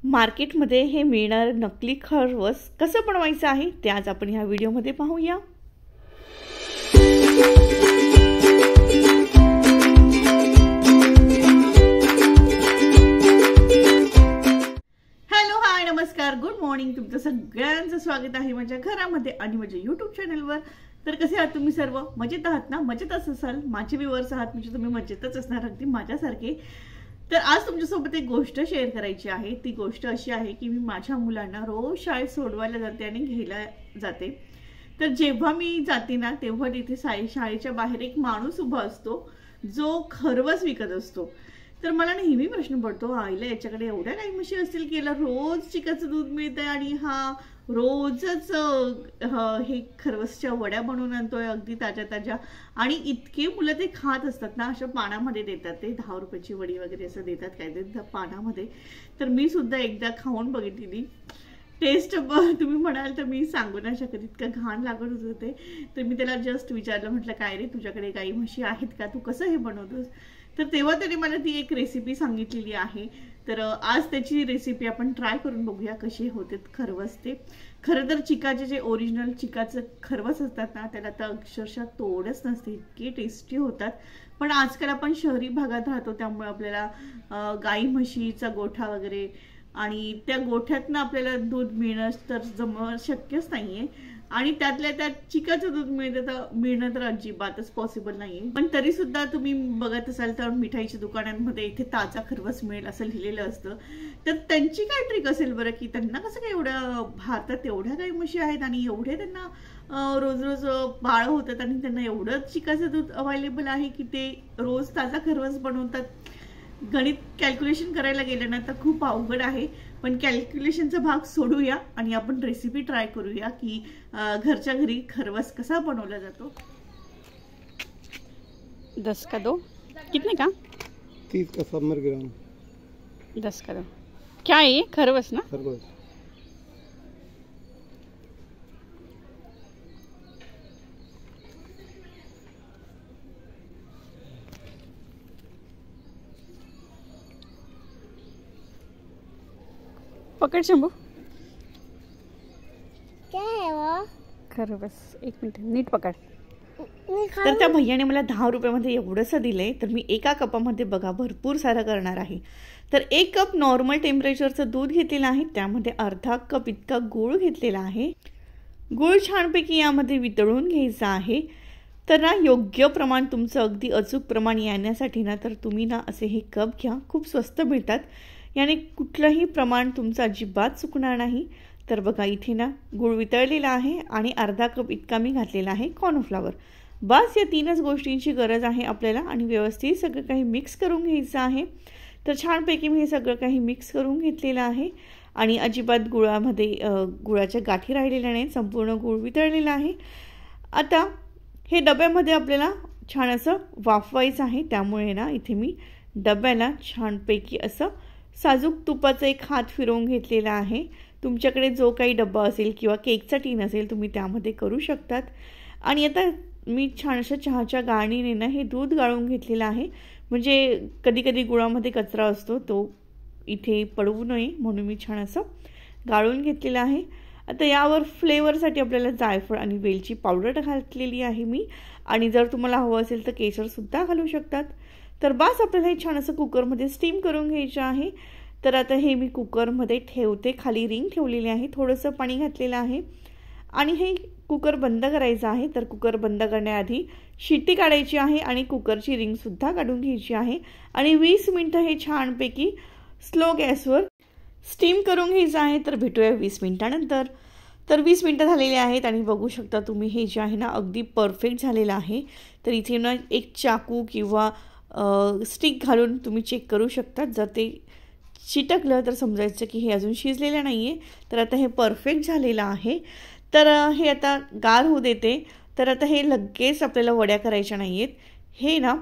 मार्केटमध्ये हे मिळणारं नकली खरवस कसं बनवायचं आहे ते आज आपण ह्या व्हिडिओमध्ये पाहूया। हॅलो हाय नमस्कार गुड मॉर्निंग, तुमचं सगळ्यांचं स्वागत आहे माझ्या घरामध्ये आणि माझ्या यूट्यूब चॅनलवर। तर कसे आहात तुम्ही सर्व? मजेत आहात ना? मजेतच असाल, माझे व्ह्यूअर्स आहात म्हणजे तुम्ही मजेतच असणार अगदी माझ्यासारखे। तर आज तुमच्यासोबत एक गोष्ट शेअर करायची आहे। ती गोष्ट अशी आहे की मी माझ्या मुलांना रोज शाळेत सोडवायला जाते आणि घ्यायला जाते। तर जेव्हा मी जाते ना तेव्हा तिथे शाळेच्या बाहेर एक माणूस उभा असतो जो खरवस विकत असतो। तर मला नेहमी प्रश्न पडतो, आईला याच्याकडे एवढ्या काही म्हशी असतील की याला रोज चिकाचं दूध मिळतंय आणि हा रोजच हे खरवसच्या वड्या बनवून आणतोय अगदी ताज्या ताज्या। आणि इतके मुलं ते खात असतात ना, अशा पानामध्ये देतात, ते 10 रुपयाची वडी वगैरे असं देतात काय ते पानामध्ये। तर मी सुद्धा एकदा खाऊन बघितली, टेस्ट तुम्ही म्हणाल तर मी सांगू नाही शकत, इतकं घाण लागत होते। तर मी त्याला जस्ट विचारलं, म्हटलं काय रे तुझ्याकडे गाई म्हशी आहेत का, तू कसं हे बनवतोस? तर तेव्हा त्याने मला ती एक रेसिपी सांगितलेली आहे। तर आज त्याची रेसिपी आपण ट्राय करून बघूया कशी होते खरवस ते। खरं तर चिकाचे जे ओरिजिनल चिकाचं खरवस असतात ना त्याला तर अक्षरशः तोडच नसते, इतके टेस्टी होतात। पण आजकाल आपण शहरी भागात राहतो त्यामुळे आपल्याला गाई म्हशीचा गोठा वगैरे आणि त्या गोठ्यातनं आपल्याला दूध मिळणं तर शक्यच नाहीये आणि त्यातल्या त्यात चिकाचं दूध मिळणं तर अजिबातच पॉसिबल नाहीये। पण तरी सुद्धा तुम्ही बघत असाल तर मिठाईच्या दुकानांमध्ये इथे ताजा खरवस मिळेल असं लिहिलेलं असतं। तर त्यांची काय ट्रिक असेल बरं की त्यांना कसं काय एवढं भारतात एवढ्या काही म्हशी आहेत आणि एवढे त्यांना रोज रोज बाळ होतात आणि त्यांना एवढं चिकाचं दूध अवेलेबल आहे की ते रोज ताजा खरवस बनवतात। गणित कॅल्क्युलेशन करायला गेलं ना तर खूप अवघड आहे, पण कॅल्क्युलेशनचा भाग सोडूया आणि आपण रेसिपी ट्राय करूया की घरच्या घरी खरवस कसा बनवला जातो। 10 का 2 कितने का 30 का 100 ग्राम 10 का 2 क्या है ये खरवस ना? खरवस पकड़ शंभू, क्या है वो? खरवस, 1 मिनिट नीट पकड। तर त्या भैयाने मला 10 रुपयामध्ये एवढंसं दिलंय, तर मी एका कपामध्ये बघा भरपूर सारं करणार आहे। तर 1 कप नॉर्मल टेम्परेचरचं दूध घेतलेलं आहे, त्यामध्ये अर्धा कप इतका गूळ घेतलेला आहे। गूळ छानपैकी यामध्ये वितळून घ्यायचा आहे। तर ना योग्य प्रमाण तुमचं अगदी अचूक प्रमाण येण्यासाठी ना तर तुम्ही ना असे हे कप घ्या, खूप स्वस्त मिळतात, याने कुठलंही प्रमाण तुमचं अजिबात चुकणार नाही। तर बघा इथे ना गूळ वितळलेला आहे आणि अर्धा कप इतका मी घातलेला आहे कॉर्नफ्लॉवर। बस या 3च गोष्टींची गरज आहे आपल्याला आणि व्यवस्थित सगळं काही मिक्स करून घ्यायचं आहे। तर छानपैकी मी हे सगळं काही मिक्स करून घेतलेलं आहे आणि अजिबात गुळाच्या गाठी राहिलेल्या नाहीत, संपूर्ण गूळ वितळलेला आहे। आता हे डब्यामध्ये आपल्याला छान असं वाफवायचं आहे, त्यामुळे ना इथे मी डब्याला छानपैकी असं साजूक तुपाचा एक हात फिरवून घेतलेला आहे। तुमच्याकडे जो काही डब्बा असेल किंवा केकचा टीन असेल तुम्ही त्यामध्ये करू शकतात। आणि आता मी छान अशा चहाच्या गाळणीने ना हे दूध गाळून घेतलेलं आहे, म्हणजे कधी कधी गुळामध्ये कचरा असतो तो इथे पडवू नये म्हणून मी छान असं गाळून घेतलेलं आहे। आता यावर फ्लेवरसाठी आपल्याला जायफळ आणि वेलची पावडर घातलेली आहे मी, आणि जर तुम्हाला हवं असेल तर केशरसुद्धा घालू शकतात। तर बस आपल्याला हे छान असं कुकरमध्ये स्टीम करून घ्यायचं आहे। तर आता हे मी कुकरमध्ये ठेवते, खाली रिंग ठेवलेली आहे, थोडंसं पाणी घातलेलं आहे आणि हे कुकर बंद करायचं आहे। तर कुकर बंद करण्याआधी शिट्टी काढायची आहे आणि कुकरची रिंगसुद्धा काढून घ्यायची आहे आणि 20 मिनिटं हे छानपैकी स्लो गॅसवर स्टीम करून घ्यायचं आहे। तर भेटूया 20 मिनिटानंतर। तर 20 मिनिटं झालेली आहेत आणि बघू शकता तुम्ही हे जे आहे ना अगदी परफेक्ट झालेलं आहे। तर इथे ना एक चाकू किंवा स्टिक घालून तुम्ही चेक करू शकता, जर ते चिटकलं तर समजायचं की हे अजून शिजलेलं नाही आहे। तर आता हे परफेक्ट झालेलं आहे। तर हे आता गार होऊ देते। तर आता हे लगेच आपल्याला वड्या करायच्या नाही आहेत, हे ना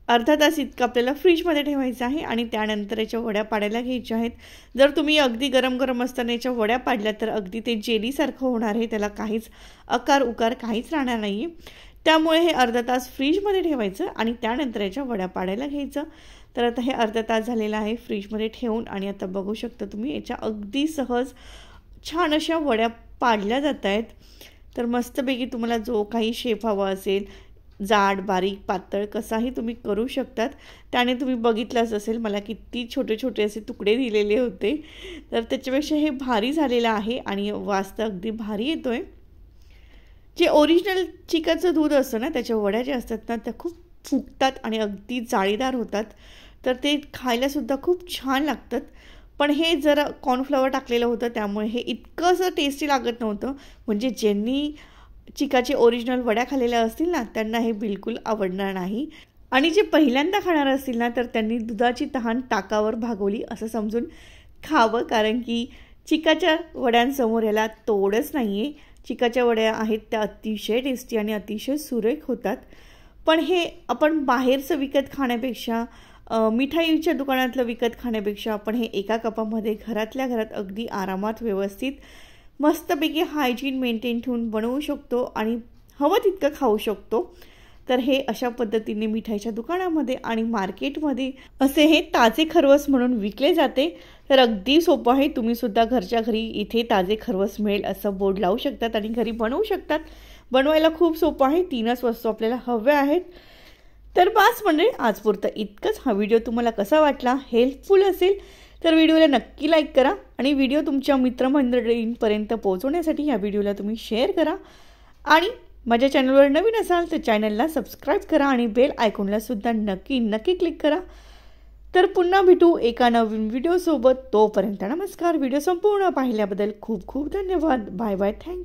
अर्धा तास इतकं आपल्याला फ्रीजमध्ये ठेवायचं आहे आणि त्यानंतर याच्या वड्या पाडायला घ्यायच्या आहेत। जर तुम्ही अगदी गरम गरम असताना याच्या वड्या पाडल्या तर अगदी ते जेलीसारखं होणार आहे, त्याला काहीच आकार उकार काहीच राहणार नाही। त्यामुळे हे अर्धा तास फ्रीजमध्ये ठेवायचं आणि त्यानंतर याच्या वड्या पाडायला घ्यायचं। तर आता हे अर्धा तास झालेला आहे फ्रीजमध्ये ठेवून आणि आता बघू शकता तुम्ही याच्या अगदी सहज छान अशा वड्या पाडल्या जात आहेत। तर मस्तपैकी तुम्हाला जो काही शेप हवा असेल, जाड बारीक पातळ कसाही तुम्ही करू शकतात। त्याने तुम्ही बघितलंच असेल मला किती छोटे छोटे असे तुकडे दिलेले होते, तर त्याच्यापेक्षा हे भारी झालेलं आहे आणि वास तर अगदी भारी येतोय। जे ओरिजिनल चिकाचं दूध असतं ना, त्याच्या वड्या ज्या असतात ना त्या खूप फुगतात आणि अगदी जाळीदार होतात, तर ते खायलासुद्धा खूप छान लागतात। पण हे जरा कॉर्नफ्लॉवर टाकलेलं होतं त्यामुळे हे इतकं असं टेस्टी लागत नव्हतं। म्हणजे ज्यांनी चिकाचे ओरिजिनल वड्या खाल्लेल्या असतील ना त्यांना हे बिलकुल आवडणार नाही, आणि जे पहिल्यांदा खाणार असतील ना तर त्यांनी दुधाची तहान ताकावर भागवली असं समजून खावं, कारण की चिकाच्या वड्यांसमोर याला तोडच नाही आहे। चिकाच्या वड्या आहेत त्या अतिशय टेस्टी आणि अतिशय सुरेख होतात। पण हे आपण बाहेरचं विकत खाण्यापेक्षा, मिठाईच्या दुकानातलं विकत खाण्यापेक्षा आपण हे एका कपामध्ये घरातल्या घरात अगदी आरामात व्यवस्थित मस्तपैकी हायजीन मेंटेन ठेवून बनवू शकतो आणि हवं तितकं खाऊ शकतो। तर हे अशा पद्धतीने मिठाईच्या दुकानामध्ये आणि मार्केटमध्ये असे हे ताजे खरवस म्हणून विकले जाते। तर अगदी सोपं आहे, तुम्ही सुद्धा घरच्या घरी इथे ताजे खरवस मिळेल असं बोर्ड लावू शकतात आणि घरी बनवू शकतात। बनवायला खूप सोपं आहे, 3च वस्तू आपल्याला हव्या आहेत। तर बस म्हणजे आजपुरतं इतकंच। हा व्हिडिओ तुम्हाला कसा वाटला, हेल्पफुल असेल तर व्हिडिओला नक्की लाईक करा आणि व्हिडिओ तुमच्या मित्रमंडळींपर्यंत पोहोचवण्यासाठी या व्हिडिओला तुम्ही शेअर करा। आणि माझ्या चॅनलवर नवीन असाल तर चॅनलला सबस्क्राईब करा आणि बेल आयकॉनला सुद्धा नक्की क्लिक करा। तर पुन्हा भेटू एका नवीन व्हिडिओसोबत, तोपर्यंत नमस्कार। व्हिडिओ संपूर्ण पाहिल्याबद्दल खूप खूप धन्यवाद। Bye bye, thank you.